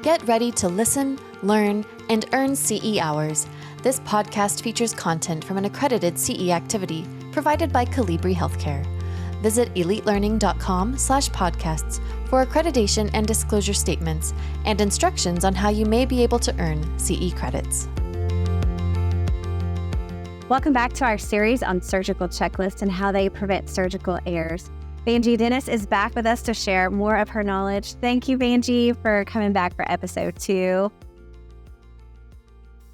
Get ready to listen, learn, and earn CE hours. This podcast features content from an accredited CE activity provided by Calibri Healthcare. Visit elitelearning.com/podcasts for accreditation and disclosure statements and instructions on how you may be able to earn CE credits. Welcome back to our series on surgical checklists and how they prevent surgical errors. Vanjie Dennis is back with us to share more of her knowledge. Thank you, Vanjie, for coming back for episode 2.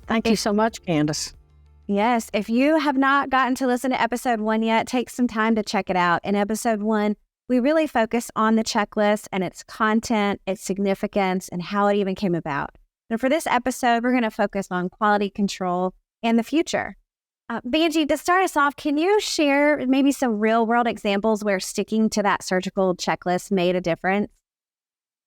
Thank you so much, Candace. Yes, if you have not gotten to listen to episode 1 yet, take some time to check it out. In episode 1, we really focus on the checklist and its content, its significance, and how it even came about. And for this episode, we're going to focus on quality control and the future. Vanjie, to start us off, can you share maybe some real-world examples where sticking to that surgical checklist made a difference?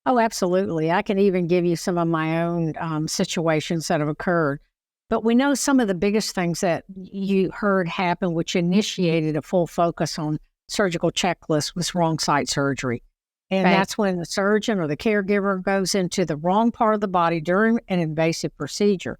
Oh, absolutely. I can even give you some of my own situations that have occurred. But we know some of the biggest things that you heard happen, which initiated a full focus on surgical checklists, was wrong site surgery. And that's when the surgeon or the caregiver goes into the wrong part of the body during an invasive procedure.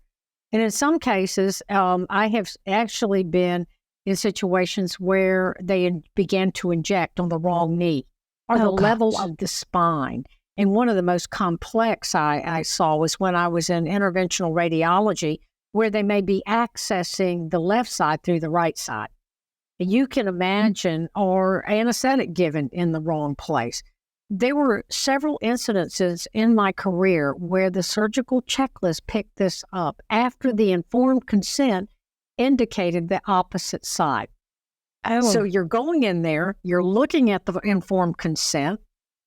And in some cases, I have actually been in situations where they began to inject on the wrong knee or the level of the spine. And one of the most complex I saw was when I was in interventional radiology, where they may be accessing the left side through the right side. And you can imagine, or anesthetic given in the wrong place. There were several incidences in my career where the surgical checklist picked this up after the informed consent indicated the opposite side. So you're going in there, you're looking at the informed consent,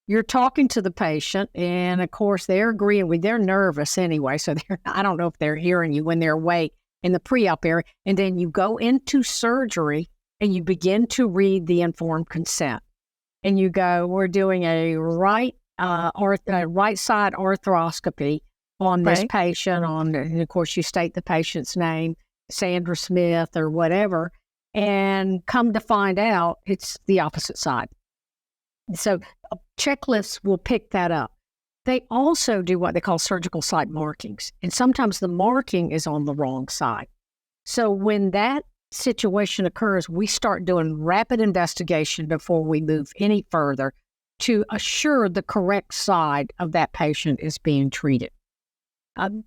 you're talking to the patient, and of course they're agreeing with, they're nervous anyway, so I don't know if they're hearing you when they're awake in the pre-op area, and then you go into surgery and you begin to read the informed consent. And you go, we're doing a right side arthroscopy on this patient. And of course, you state the patient's name, Sandra Smith or whatever, and come to find out it's the opposite side. So checklists will pick that up. They also do what they call surgical site markings, and sometimes the marking is on the wrong side. So when that situation occurs, we start doing rapid investigation before we move any further to assure the correct side of that patient is being treated.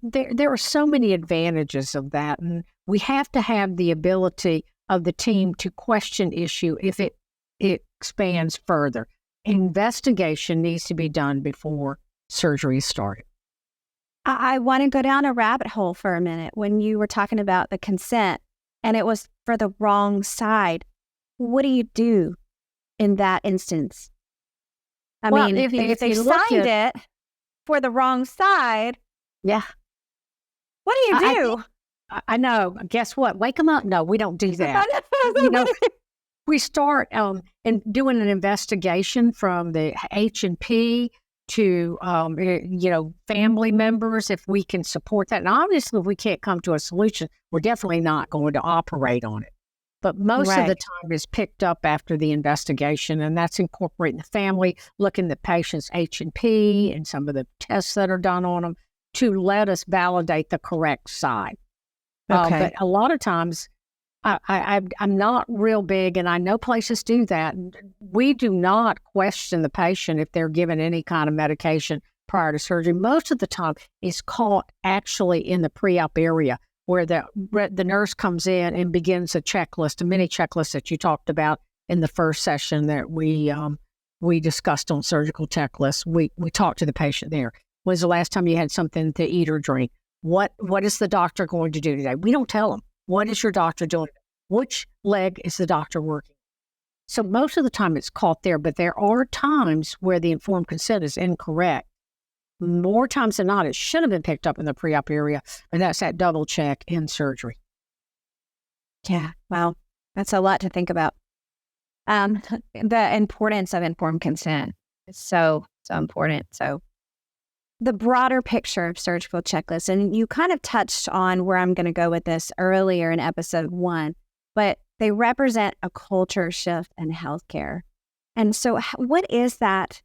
There are so many advantages of that, and we have to have the ability of the team to question issue if it expands further. Investigation needs to be done before surgery is started. I want to go down a rabbit hole for a minute. When you were talking about the consent, and it was for the wrong side, what do you do in that instance? I mean, if they signed it for the wrong side, what do you do? I know. Guess what? Wake them up. No, we don't do that. We start and doing an investigation from the H&P to, family members, if we can support that. And obviously, if we can't come to a solution, we're definitely not going to operate on it. But most of the time is picked up after the investigation, and that's incorporating the family, looking at the patient's H&P and some of the tests that are done on them to let us validate the correct side. But a lot of times, I'm not real big, and I know places do that. We do not question the patient if they're given any kind of medication prior to surgery. Most of the time is caught actually in the pre-op area where the nurse comes in and begins a checklist, a mini checklist that you talked about in the first session that we discussed on surgical checklists. We talked to the patient there. When's the last time you had something to eat or drink? What is the doctor going to do today? We don't tell them. What is your doctor doing? Which leg is the doctor working? So most of the time it's caught there, but there are times where the informed consent is incorrect. More times than not, it should have been picked up in the pre-op area, and that's that double check in surgery. Yeah, wow. That's a lot to think about. The importance of informed consent is so important. So the broader picture of surgical checklists, and you kind of touched on where I'm going to go with this earlier in episode 1, but they represent a culture shift in healthcare. And so what is that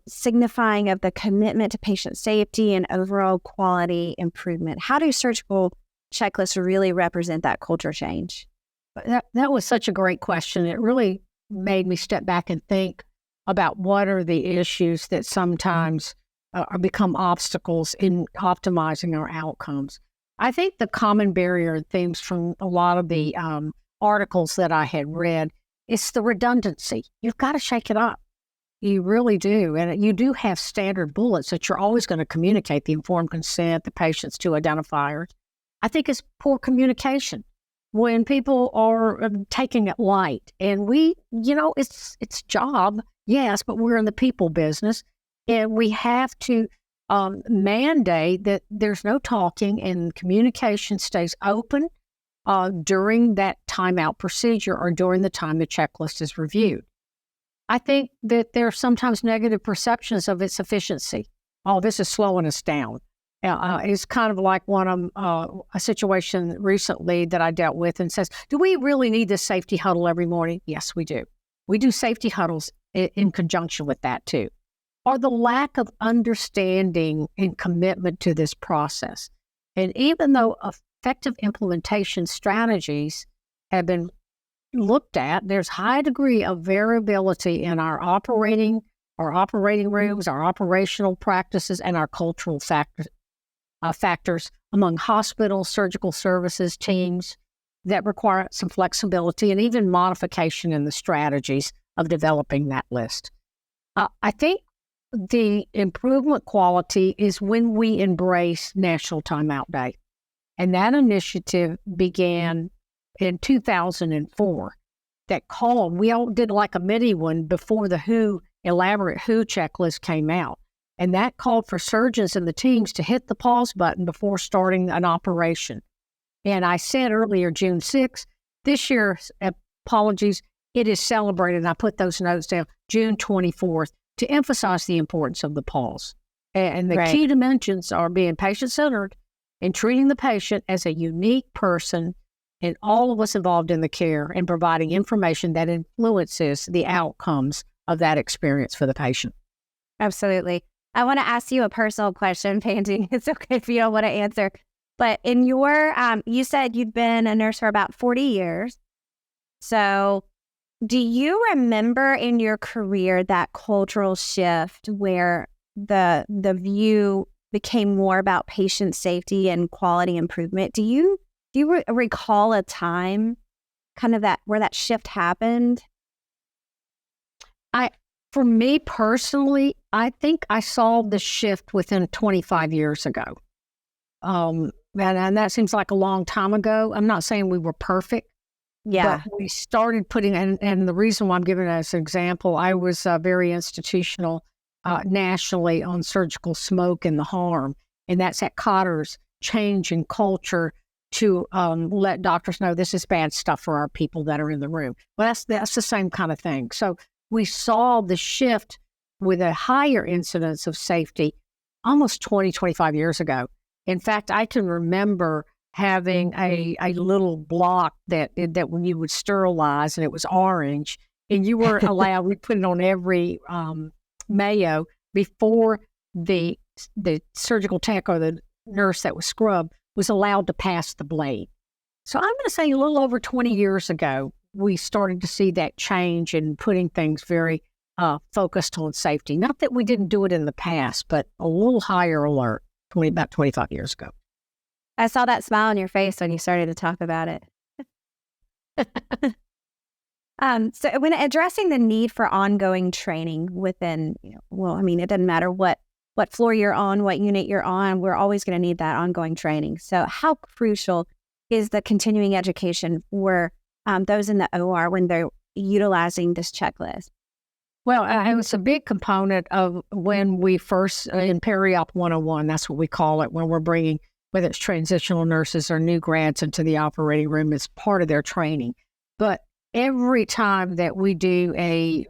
signifying of the commitment to patient safety and overall quality improvement? How do surgical checklists really represent that culture change? That was such a great question. It really made me step back and think about what are the issues that sometimes become obstacles in optimizing our outcomes. I think the common barrier and themes from a lot of the articles that I had read is the redundancy. You've got to shake it up. You really do. And you do have standard bullets that you're always going to communicate, the informed consent, the patients to identifiers. I think it's poor communication when people are taking it light. And we, it's job, yes, but we're in the people business. And we have to mandate that there's no talking and communication stays open during that timeout procedure or during the time the checklist is reviewed. I think that there are sometimes negative perceptions of its efficiency. Oh, this is slowing us down. It's kind of like a situation recently that I dealt with and says, do we really need this safety huddle every morning? Yes, we do. We do safety huddles in conjunction with that too. Or the lack of understanding and commitment to this process. And even though effective implementation strategies have been looked at, there's high degree of variability in our operating rooms, our operational practices, and our cultural factors among hospitals, surgical services teams that require some flexibility and even modification in the strategies of developing that list. I think the improvement quality is when we embrace National Timeout Day. And that initiative began in 2004 that called, we all did like a mini one before the elaborate WHO checklist came out. And that called for surgeons and the teams to hit the pause button before starting an operation. And I said earlier, June 6th, this year, apologies, it is celebrated, and I put those notes down, June 24th, to emphasize the importance of the pause. And the key dimensions are being patient-centered and treating the patient as a unique person and all of us involved in the care and providing information that influences the outcomes of that experience for the patient. Absolutely. I want to ask you a personal question, Pandy. It's okay if you don't want to answer. But in your, you said you've been a nurse for about 40 years. So do you remember in your career that cultural shift where the view became more about patient safety and quality improvement? Do you recall a time kind of that where that shift happened? For me personally, I think I saw the shift within 25 years ago. And that seems like a long time ago. I'm not saying we were perfect. Yeah. But we started putting, and the reason why I'm giving it as an example, I was very institutional nationally on surgical smoke and the harm. And that's at Cotter's change in culture to let doctors know this is bad stuff for our people that are in the room. Well, that's the same kind of thing. So we saw the shift with a higher incidence of safety almost 20, 25 years ago. In fact, I can remember having a little block that when you would sterilize and it was orange and you weren't allowed, we put it on every mayo before the surgical tech or the nurse that was scrubbed was allowed to pass the blade. So I'm going to say a little over 20 years ago, we started to see that change in putting things very focused on safety. Not that we didn't do it in the past, but a little higher alert about 25 years ago. I saw that smile on your face when you started to talk about it. So when addressing the need for ongoing training within, it doesn't matter what floor you're on, what unit you're on, we're always going to need that ongoing training. So how crucial is the continuing education for those in the OR when they're utilizing this checklist? Well, it was a big component of when we first, in Periop 101, that's what we call it, when we're bringing, whether it's transitional nurses or new grads into the operating room, it's part of their training. But every time that we do a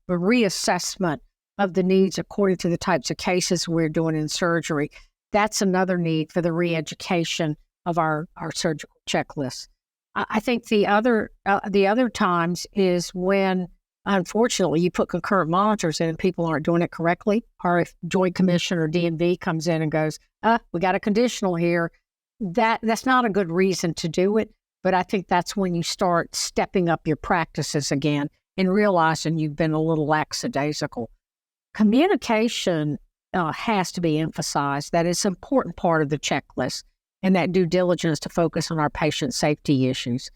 reassessment of the needs according to the types of cases we're doing in surgery, that's another need for the re-education of our surgical checklist. I think the other times is when unfortunately, you put concurrent monitors in and people aren't doing it correctly, or if Joint Commission or DMV comes in and goes, we got a conditional here, that's not a good reason to do it. But I think that's when you start stepping up your practices again and realizing you've been a little lackadaisical. Communication has to be emphasized. That is an important part of the checklist, and that due diligence to focus on our patient safety issues.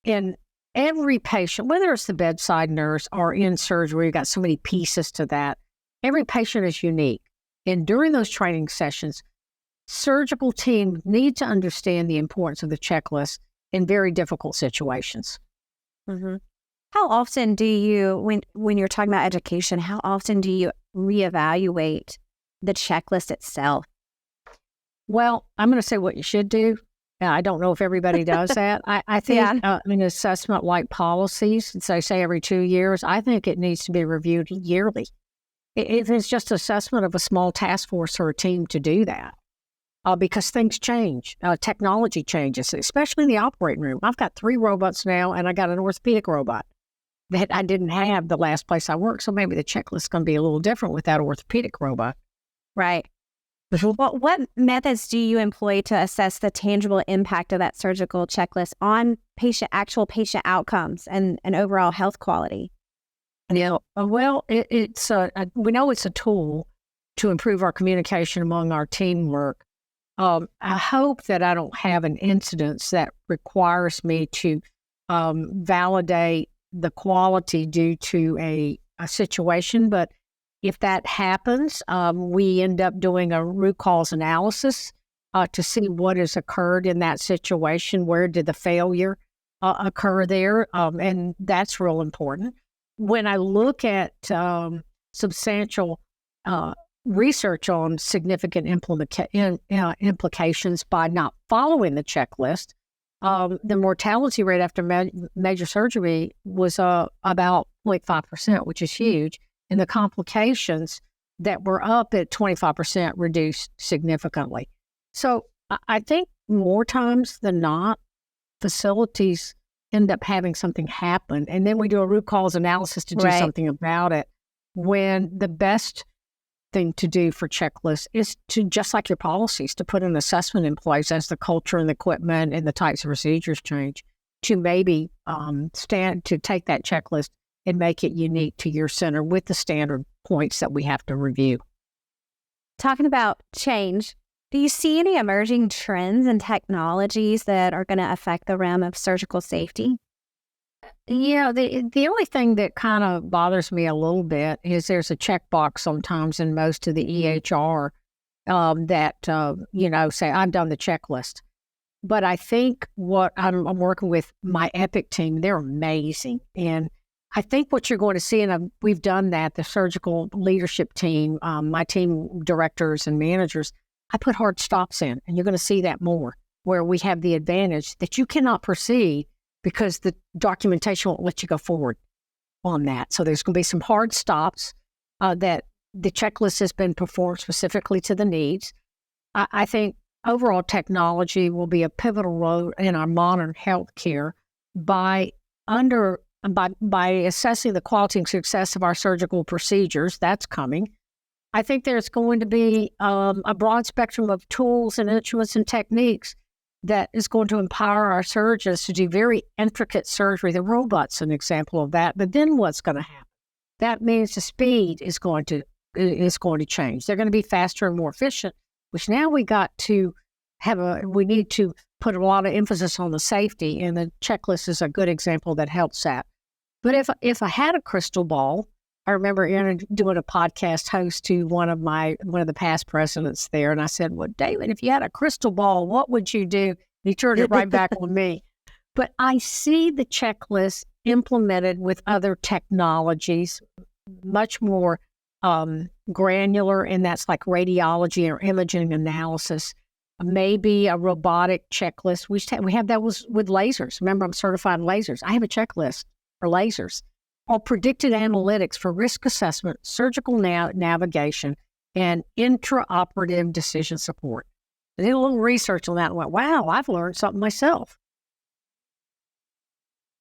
And every patient, whether it's the bedside nurse or in surgery, you've got so many pieces to that. Every patient is unique. And during those training sessions, surgical teams need to understand the importance of the checklist in very difficult situations. Mm-hmm. How often do you, when you're talking about education, how often do you reevaluate the checklist itself? Well, I'm going to say what you should do. I don't know if everybody does that. I think an assessment like policies, say every 2 years, I think it needs to be reviewed yearly. If it's just assessment of a small task force or a team to do that. Because things change, technology changes, especially in the operating room. I've got 3 robots now, and I got an orthopedic robot that I didn't have the last place I worked. So maybe the checklist is going to be a little different with that orthopedic robot. Right. Well, what methods do you employ to assess the tangible impact of that surgical checklist on actual patient outcomes and overall health quality? Yeah. Well, it's we know it's a tool to improve our communication among our teamwork. I hope that I don't have an incident that requires me to validate the quality due to a situation. But if that happens, we end up doing a root cause analysis to see what has occurred in that situation. Where did the failure occur there? And that's real important. When I look at substantial research on significant implications by not following the checklist, the mortality rate after major surgery was about 0.5%, which is huge. And the complications that were up at 25% reduced significantly. So I think more times than not, facilities end up having something happen. And then we do a root cause analysis to do something about it, when the best thing to do for checklists is to, just like your policies, to put an assessment in place as the culture and the equipment and the types of procedures change, to maybe to take that checklist and make it unique to your center with the standard points that we have to review. Talking about change, do you see any emerging trends and technologies that are going to affect the realm of surgical safety? Yeah, the only thing that kind of bothers me a little bit is there's a checkbox sometimes in most of the EHR that, say, I've done the checklist. But I think what I'm working with my Epic team, they're amazing. And I think what you're going to see, and we've done that, the surgical leadership team, my team directors and managers, I put hard stops in, and you're going to see that more, where we have the advantage that you cannot proceed because the documentation won't let you go forward on that. So there's going to be some hard stops that the checklist has been performed specifically to the needs. I think overall technology will be a pivotal role in our modern healthcare by assessing the quality and success of our surgical procedures. That's coming. I think there's going to be a broad spectrum of tools and instruments and techniques that is going to empower our surgeons to do very intricate surgery. The robot's an example of that. But then what's going to happen? That means the speed is going to change. They're going to be faster and more efficient, which now we need to put a lot of emphasis on the safety, and the checklist is a good example that helps that. But if I had a crystal ball, I remember doing a podcast host to one of the past presidents there, and I said, "Well, David, if you had a crystal ball, what would you do?" And he turned it right back on me. But I see the checklist implemented with other technologies, much more granular, and that's like radiology or imaging analysis. Maybe a robotic checklist. We have that with lasers. Remember, I'm certified in lasers. I have a checklist for lasers. Or predicted analytics for risk assessment, surgical navigation, and intraoperative decision support. I did a little research on that and went, wow, I've learned something myself.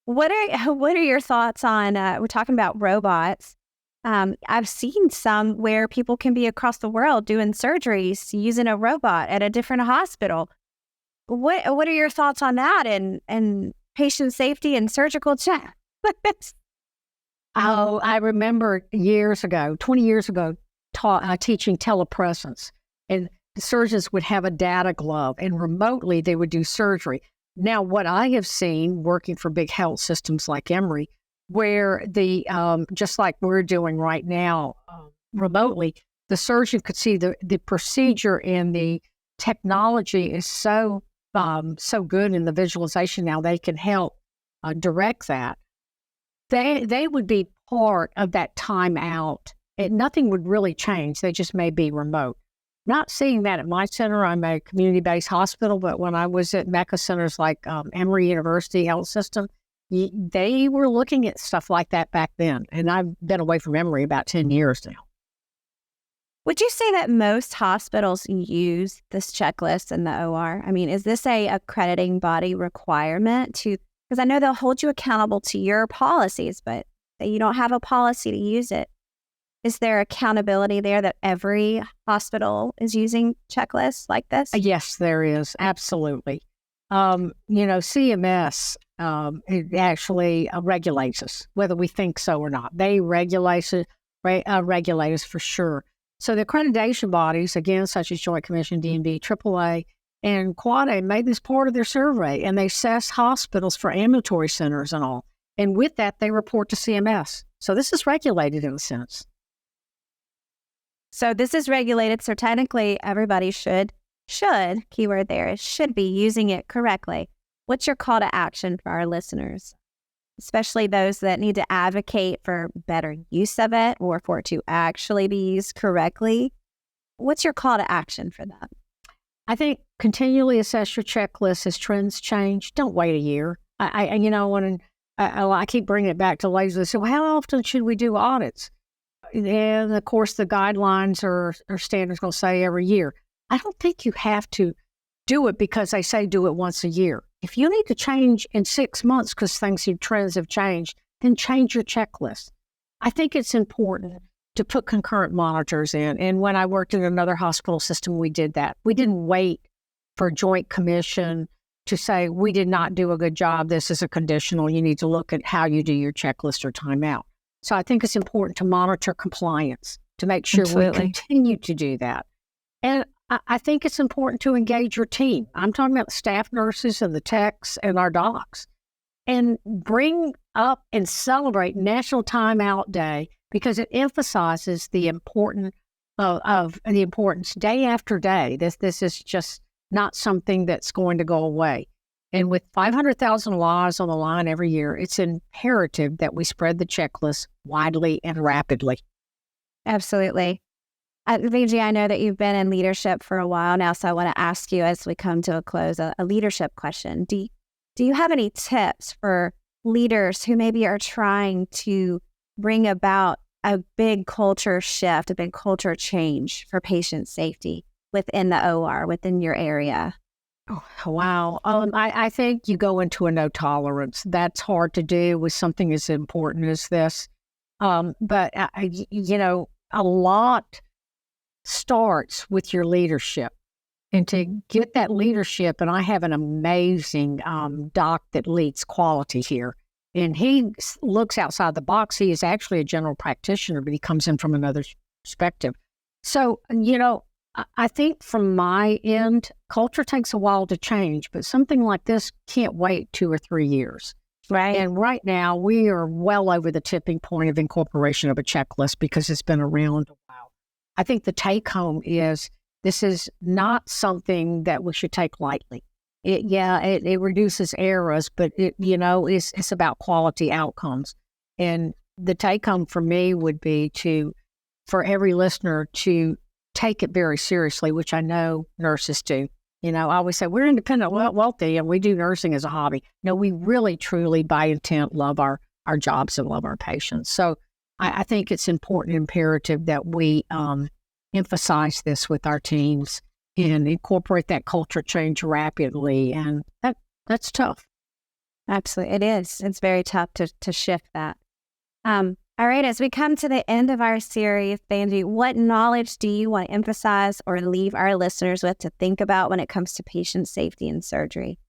What are your thoughts on? We're talking about robots. I've seen some where people can be across the world doing surgeries using a robot at a different hospital. What are your thoughts on that and patient safety and surgical check? Oh, I remember 20 years ago, teaching telepresence, and the surgeons would have a data glove, and remotely they would do surgery. Now, what I have seen working for big health systems like Emory, where the just like we're doing right now remotely, the surgeon could see the procedure, and the technology is so good in the visualization. Now they can help direct that. They would be part of that time out. Nothing would really change. They just may be remote. Not seeing that at my center. I'm a community-based hospital, but when I was at Mecca centers like Emory University Health System, they were looking at stuff like that back then. And I've been away from Emory about 10 years now. Would you say that most hospitals use this checklist in the OR? I mean, is this a accrediting body requirement to, because I know they'll hold you accountable to your policies, but you don't have a policy to use it. Is there accountability there that every hospital is using checklists like this? Yes, there is. Absolutely. CMS, it actually regulates us, whether we think so or not. They regulate us for sure. So the accreditation bodies, again, such as Joint Commission, DNB, AAA, and Quad made this part of their survey, and they assess hospitals for ambulatory centers and all. And with that, they report to CMS. So this is regulated in a sense. So this is regulated. So technically, everybody should, keyword there is should be using it correctly. What's your call to action for our listeners, especially those that need to advocate for better use of it or for it to actually be used correctly? What's your call to action for them? I think continually assess your checklist as trends change. Don't wait a year. I keep bringing it back to ladies. They say, well, how often should we do audits? And of course, the guidelines or standards going to say every year. I don't think you have to do it because they say do it once a year. If you need to change in 6 months because trends have changed, then change your checklist. I think it's important to put concurrent monitors in. And when I worked in another hospital system, we did that. We didn't wait for Joint Commission to say, we did not do a good job. This is a conditional. You need to look at how you do your checklist or timeout. So I think it's important to monitor compliance to make sure Absolutely. we continue to do that. And I think it's important to engage your team. I'm talking about the staff nurses and the techs and our docs, and bring up and celebrate National Timeout Day because it emphasizes the importance of the importance day after day. This is just not something that's going to go away. And with 500,000 lives on the line every year, it's imperative that we spread the checklist widely and rapidly. Absolutely. Vijay, I know that you've been in leadership for a while now, so I want to ask you as we come to a close a leadership question. Do you have any tips for leaders who maybe are trying to bring about a big culture shift, a big culture change for patient safety within the OR, within your area? Oh, wow. I think you go into a no tolerance. That's hard to do with something as important as this. But a lot starts with your leadership. And to get that leadership, and I have an amazing doc that leads quality here. And he looks outside the box. He is actually a general practitioner, but he comes in from another perspective. So, I think from my end, culture takes a while to change, but something like this can't wait 2 or 3 years. Right. And right now, we are well over the tipping point of incorporation of a checklist because it's been around a while. I think the take home is this is not something that we should take lightly. It reduces errors, but it's about quality outcomes. And the take home for me would be for every listener to take it very seriously, which I know nurses do. I always say we're independent, wealthy, and we do nursing as a hobby. No, we really, truly, by intent, love our jobs and love our patients. So I think it's important, imperative that we emphasize this with our teams and incorporate that culture change rapidly. And that's tough. Absolutely. It is. It's very tough to shift that. All right. As we come to the end of our series, Banji, what knowledge do you want to emphasize or leave our listeners with to think about when it comes to patient safety in surgery?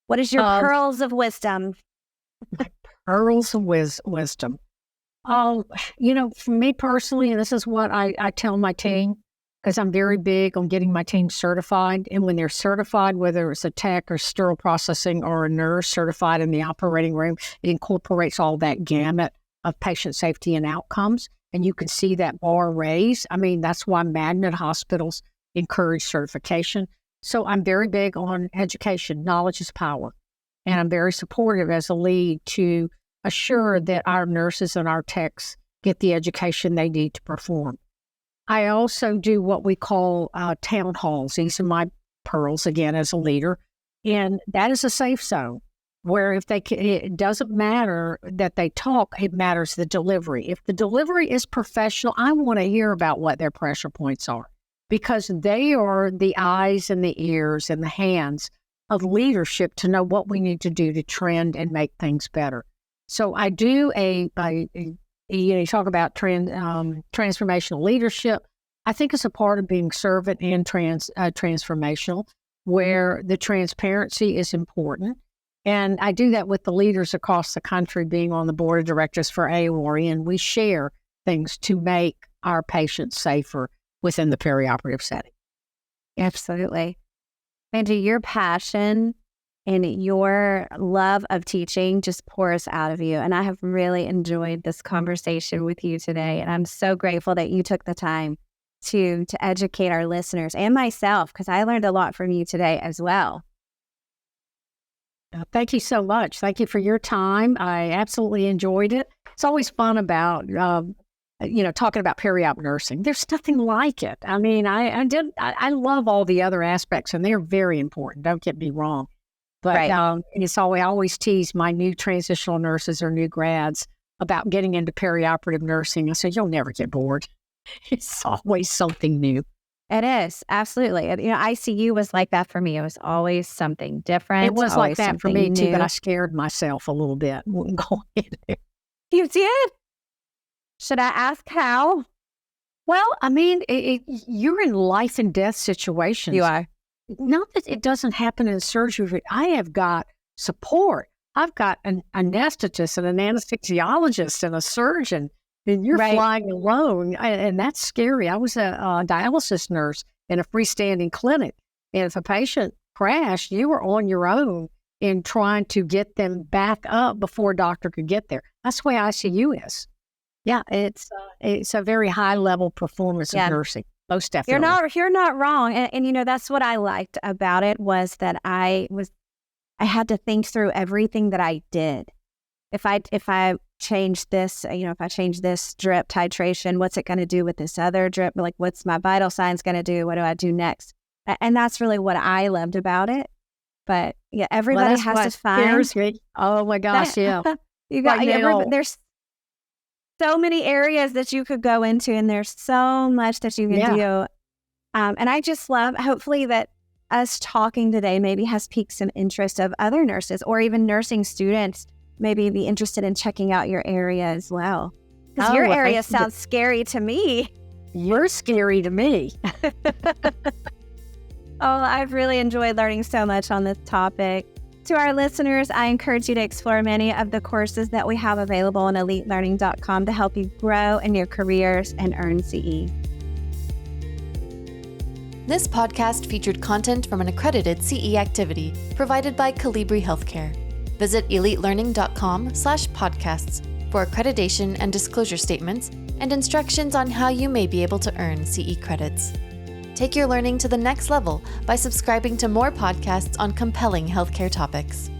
What is your pearls of wisdom? My pearls of wisdom. For me personally, and this is what I tell my team, because I'm very big on getting my team certified. And when they're certified, whether it's a tech or sterile processing or a nurse certified in the operating room, it incorporates all that gamut of patient safety and outcomes. And you can see that bar raised. I mean, that's why magnet hospitals encourage certification. So I'm very big on education. Knowledge is power. And I'm very supportive as a lead to assure that our nurses and our techs get the education they need to perform. I also do what we call town halls. These are my pearls, again, as a leader. And that is a safe zone where it doesn't matter that they talk, it matters the delivery. If the delivery is professional, I want to hear about what their pressure points are, because they are the eyes and the ears and the hands of leadership to know what we need to do to trend and make things better. So I do you talk about transformational leadership. I think it's a part of being servant and transformational, where the transparency is important. And I do that with the leaders across the country, being on the board of directors for AORI, and we share things to make our patients safer within the perioperative setting. Absolutely. Banji, your passion and your love of teaching just pours out of you. And I have really enjoyed this conversation with you today. And I'm so grateful that you took the time to educate our listeners and myself, because I learned a lot from you today as well. Thank you so much. Thank you for your time. I absolutely enjoyed it. It's always fun about, talking about periop nursing. There's nothing like it. I mean, I love all the other aspects, and they're very important. Don't get me wrong. But right. I always tease my new transitional nurses or new grads about getting into perioperative nursing. I said, you'll never get bored. It's always something new. It is. Absolutely. ICU was like that for me. It was always something different. It was like that for me too, but I scared myself a little bit. Wouldn't go in there. You did? Should I ask how? Well, I mean, you're in life and death situations. You are. Not that it doesn't happen in surgery. I have got support. I've got an anesthetist and an anesthesiologist and a surgeon, and you're flying alone, and that's scary. I was a dialysis nurse in a freestanding clinic, and if a patient crashed, you were on your own in trying to get them back up before a doctor could get there. That's the way ICU is. Yeah, it's a very high-level performance of nursing. Most definitely. You're not wrong. And that's what I liked about it, was that I had to think through everything that I did. If I change this, if I change this drip titration, what's it going to do with this other drip? Like, what's my vital signs going to do? What do I do next? And that's really what I loved about it. But yeah, everybody has to find. Oh my gosh, yeah. There's so many areas that you could go into, and there's so much that you can do. And I just love, hopefully, that us talking today maybe has piqued some interest of other nurses or even nursing students, maybe be interested in checking out your area as well. Because your area sounds scary to me. You're scary to me. I've really enjoyed learning so much on this topic. To our listeners, I encourage you to explore many of the courses that we have available on elitelearning.com to help you grow in your careers and earn CE. This podcast featured content from an accredited CE activity provided by Calibri Healthcare. Visit elitelearning.com/podcasts for accreditation and disclosure statements and instructions on how you may be able to earn CE credits. Take your learning to the next level by subscribing to more podcasts on compelling healthcare topics.